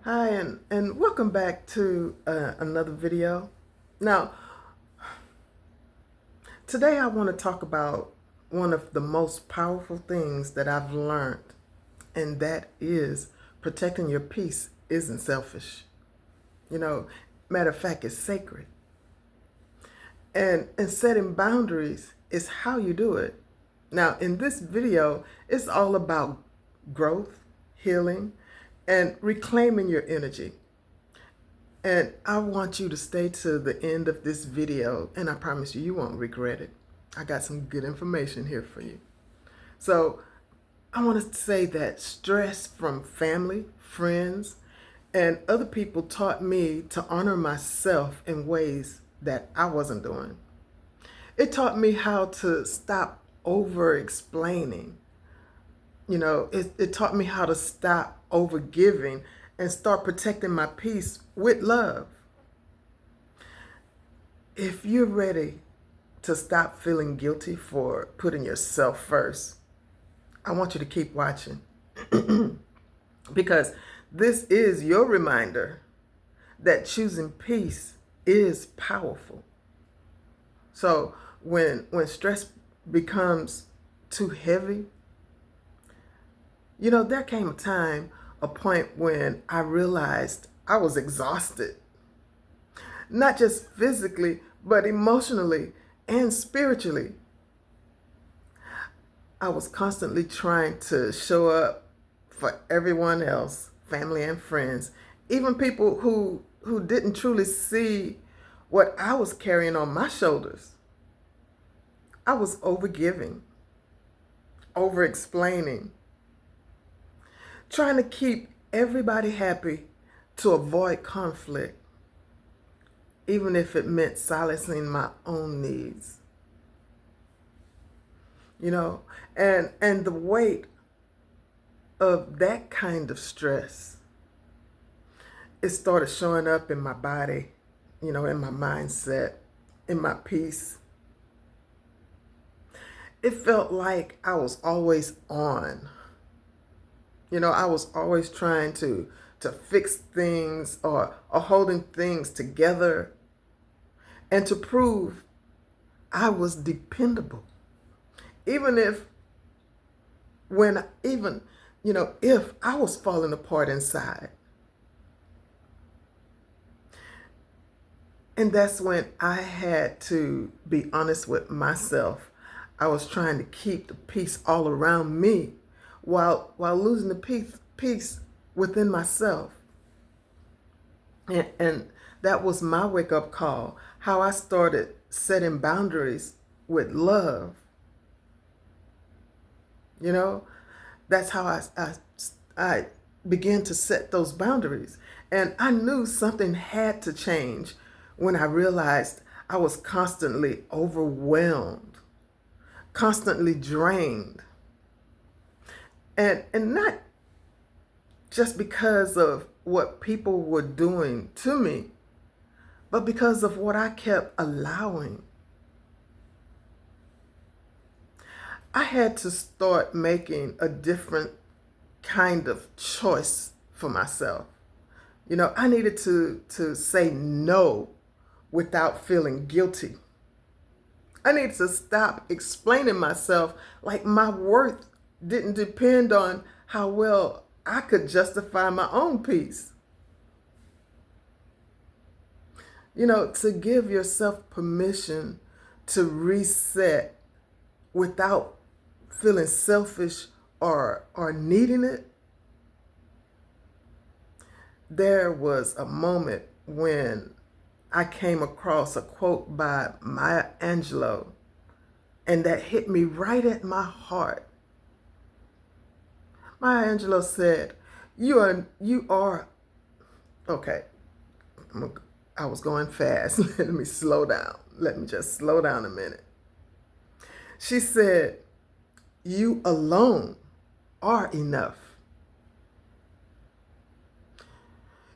Hi, and welcome back to another video. Now, today I want to talk about one of the most powerful things that I've learned, and that is protecting your peace isn't selfish. You know, matter of fact, it's sacred. And setting boundaries is how you do it. Now, in this video, it's all about growth, healing, and reclaiming your energy. And I want you to stay to the end of this video, and I promise you, you won't regret it. I got some good information here for you. So I want to say that stress from family, friends, and other people taught me to honor myself in ways that I wasn't doing. It taught me how to stop over explaining. It taught me how to stop over giving and start protecting my peace with love. If you're ready to stop feeling guilty for putting yourself first, I want you to keep watching because this is your reminder that choosing peace is powerful. So when stress becomes too heavy, there came a point when I realized I was exhausted, not just physically, but emotionally and spiritually. I was constantly trying to show up for everyone else, family and friends, even people who didn't truly see what I was carrying on my shoulders. I was overgiving, over explaining, trying to keep everybody happy to avoid conflict, even if it meant silencing my own needs. And the weight of that kind of stress, it started showing up in my body, in my mindset, in my peace. It felt like I was always on. I was always trying to fix things or holding things together and to prove I was dependable. Even if if I was falling apart inside. And that's when I had to be honest with myself. I was trying to keep the peace all around me while losing the peace within myself. And that was my wake-up call, how I started setting boundaries with love. That's how I began to set those boundaries. And I knew something had to change when I realized I was constantly overwhelmed, constantly drained. And not just because of what people were doing to me, but because of what I kept allowing. I had to start making a different kind of choice for myself. I needed to say no without feeling guilty. I needed to stop explaining myself like my worth didn't depend on how well I could justify my own peace. To give yourself permission to reset without feeling selfish or needing it. There was a moment when I came across a quote by Maya Angelou, and that hit me right at my heart. Maya Angelou said, you are, okay, I was going fast. Let me slow down. Let me just slow down a minute. She said, you alone are enough.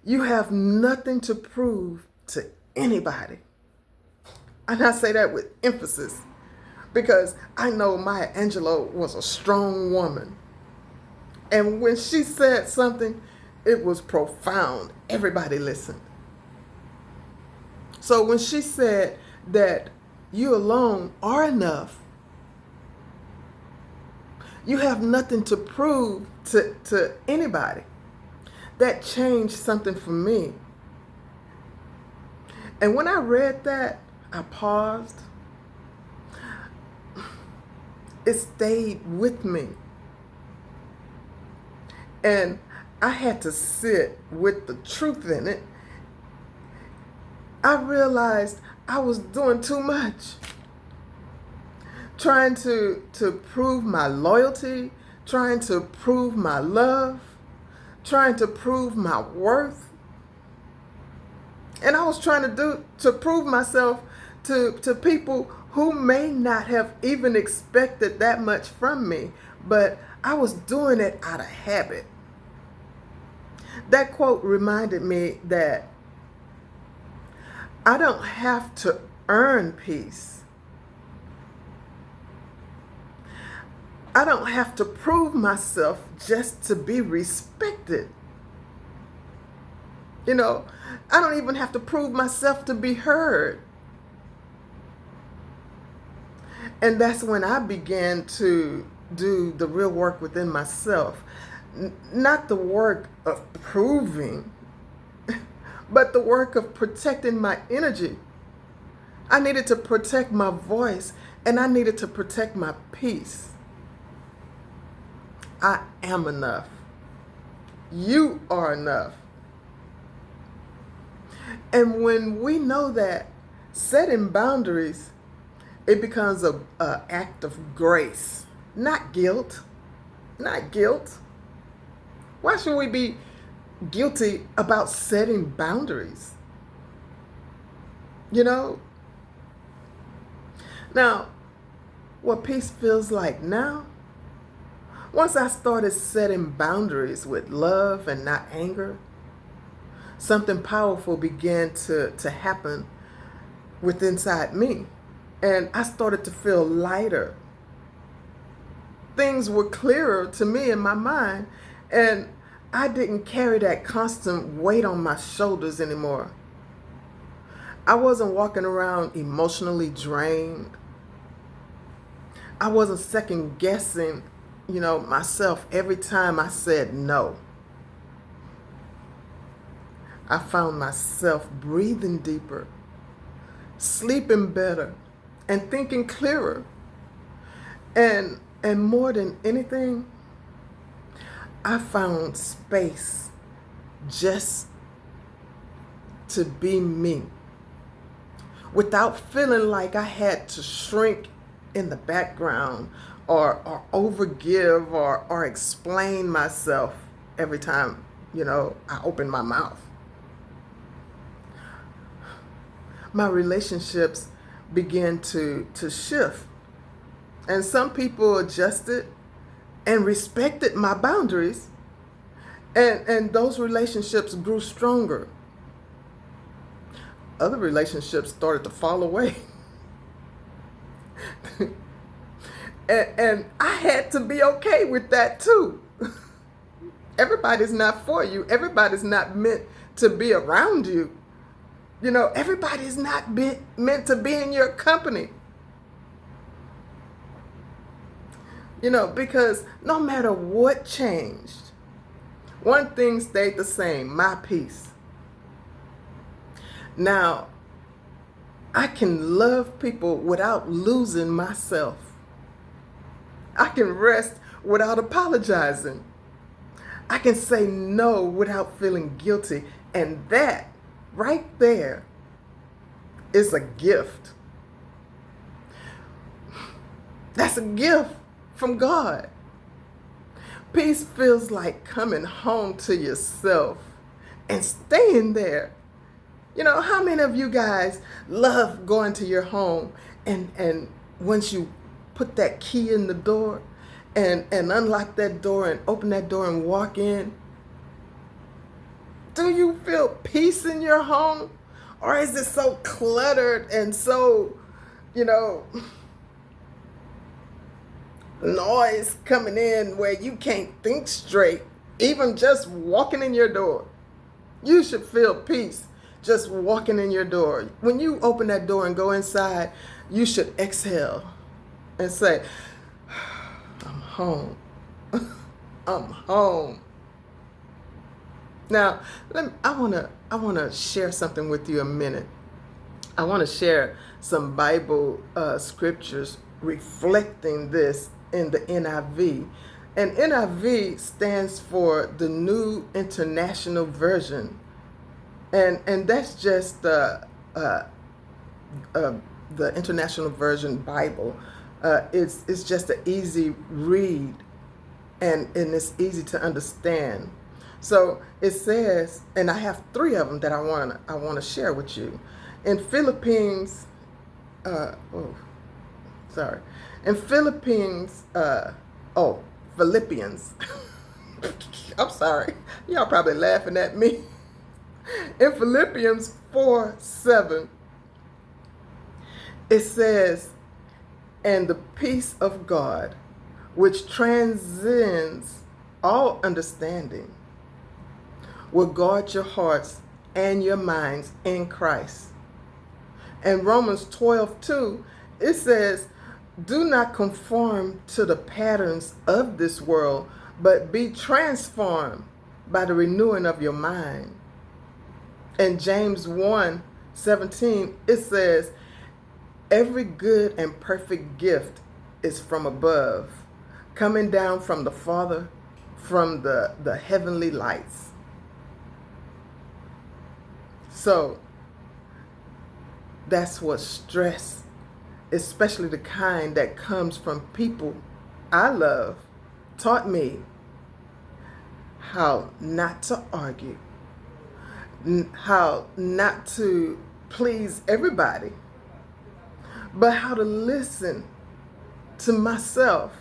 You have nothing to prove to anybody. And I say that with emphasis because I know Maya Angelou was a strong woman. And when she said something, it was profound. Everybody listened. So when she said that you alone are enough, you have nothing to prove to anybody, that changed something for me. And when I read that, I paused. It stayed with me. And I had to sit with the truth in it. I realized I was doing too much. Trying to prove my loyalty, trying to prove my love, trying to prove my worth. And I was trying to prove myself to people who may not have even expected that much from me, but I was doing it out of habit. That quote reminded me that I don't have to earn peace. I don't have to prove myself just to be respected. You know, I don't even have to prove myself to be heard. And that's when I began to do the real work within myself. Not the work of proving, but the work of protecting my energy. I needed to protect my voice, and I needed to protect my peace. I am enough. You are enough. And when we know that, setting boundaries, it becomes an act of grace, not guilt. Not guilt. Why should we be guilty about setting boundaries? You know? Now, what peace feels like now, once I started setting boundaries with love and not anger, something powerful began to happen inside me. And I started to feel lighter. Things were clearer to me in my mind, and I didn't carry that constant weight on my shoulders anymore. I wasn't walking around emotionally drained. I wasn't second guessing, myself every time I said no. I found myself breathing deeper, sleeping better, and thinking clearer. And more than anything, I found space just to be me, without feeling like I had to shrink in the background or overgive or explain myself every time, I open my mouth. My relationships began to shift. And some people adjusted and respected my boundaries. And those relationships grew stronger. Other relationships started to fall away. and I had to be okay with that too. Everybody's not for you. Everybody's not meant to be around you. Everybody's not meant to be in your company. Because no matter what changed, one thing stayed the same: my peace. Now, I can love people without losing myself. I can rest without apologizing. I can say no without feeling guilty. And that right there is a gift. That's a gift from God. Peace feels like coming home to yourself and staying there. How many of you guys love going to your home and once you put that key in the door and unlock that door and open that door and walk in, do you feel peace in your home? Or is it so cluttered and so, noise coming in where you can't think straight? Even just walking in your door, you should feel peace just walking in your door. When you open that door and go inside, you should exhale and say, I'm home. I'm home. Now, I want to share something with you a minute. I want to share some Bible scriptures reflecting this in the NIV. And NIV stands for the New International Version. And that's just the International Version Bible. It's just an easy read, and it's easy to understand. So it says, and I have 3 of them that I want to share with you. In Philippines, in Philippians. I'm sorry, y'all probably laughing at me. In Philippians 4:7, it says, and the peace of God, which transcends all understanding, will guard your hearts and your minds in Christ. And Romans 12:2, it says, do not conform to the patterns of this world, but be transformed by the renewing of your mind. And James 1:17, it says, every good and perfect gift is from above, coming down from the Father, from the heavenly lights. So that's what stress, especially the kind that comes from people I love, taught me how not to argue, how not to please everybody, but how to listen to myself,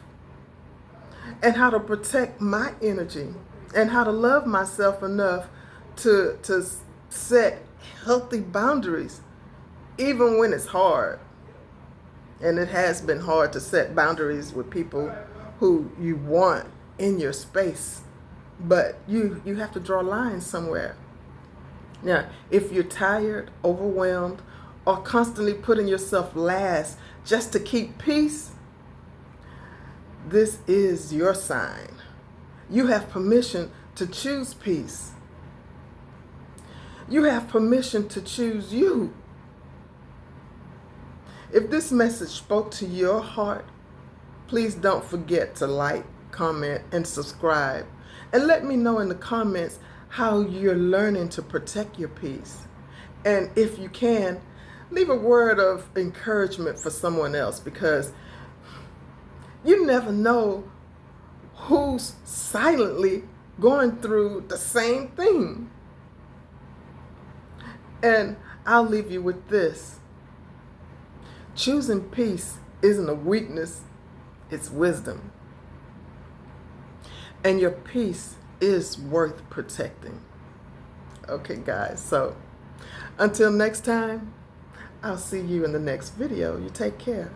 and how to protect my energy, and how to love myself enough to set healthy boundaries, even when it's hard. And it has been hard to set boundaries with people who you want in your space, but you have to draw lines somewhere. Now, if you're tired, overwhelmed, or constantly putting yourself last just to keep peace, this is your sign. You have permission to choose peace. You have permission to choose you. If this message spoke to your heart, please don't forget to like, comment, and subscribe. And let me know in the comments how you're learning to protect your peace. And if you can, leave a word of encouragement for someone else, because you never know who's silently going through the same thing. And I'll leave you with this. Choosing peace isn't a weakness, it's wisdom. And your peace is worth protecting. Okay, guys, so until next time, I'll see you in the next video. You take care.